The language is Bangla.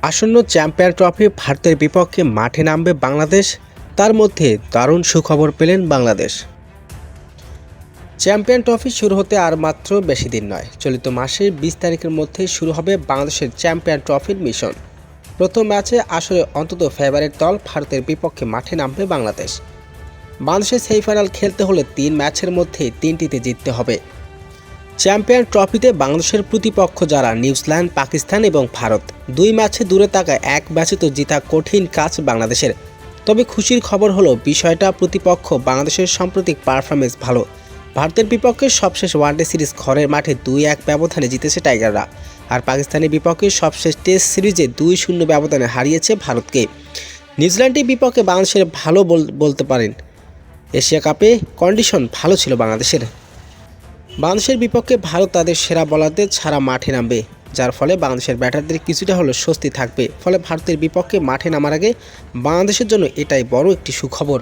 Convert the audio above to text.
আসন্ন চ্যাম্পিয়ন ট্রফি ভারতের বিপক্ষে মাঠে নামবে বাংলাদেশ। তার মধ্যে দারুণ সুখবর পেলেন বাংলাদেশ। চ্যাম্পিয়ন ট্রফি শুরু হতে আর মাত্র বেশি দিন নয়, চলিত মাসের 20 তারিখের মধ্যে শুরু হবে বাংলাদেশের চ্যাম্পিয়ন ট্রফির মিশন। প্রথম ম্যাচে আসলে অন্তত ফেভারিট দল ভারতের বিপক্ষে মাঠে নামবে বাংলাদেশ। বাংলাদেশের সেমিফাইনাল খেলতে হলে 3 ম্যাচের মধ্যে 3টিতে জিততে হবে। চ্যাম্পিয়ন ট্রফিতে বাংলাদেশের প্রতিপক্ষ যারা নিউজিল্যান্ড, পাকিস্তান এবং ভারত, 2 ম্যাচে দূরে থাকায় 1 ম্যাচে তো জেতা কঠিন কাজ বাংলাদেশের। তবে খুশির খবর হলো বিষয়টা প্রতিপক্ষ বাংলাদেশের সাম্প্রতিক পারফরমেন্স ভালো। ভারতের বিপক্ষে সবশেষ ওয়ানডে সিরিজ ঘরের মাঠে 2-1 ব্যবধানে জিতেছে টাইগাররা, আর পাকিস্তানের বিপক্ষে সবশেষ টেস্ট সিরিজে 2-0 ব্যবধানে হারিয়েছে ভারতকে। নিউজিল্যান্ডের বিপক্ষে বাংলাদেশের ভালো বলতে পারেন। এশিয়া কাপে কন্ডিশন ভালো ছিল বাংলাদেশের। বাংলাদেশের বিপক্ষে ভারত তাদের সেরা বোলারদের ছাড়া মাঠে নামবে, যার ফলে বাংলাদেশের ব্যাটারদের কিছুটা হলেও স্বস্তি থাকবে। ফলে ভারতের বিপক্ষে মাঠে নামার আগে বাংলাদেশের জন্য এটাই বড় একটি সুখবর।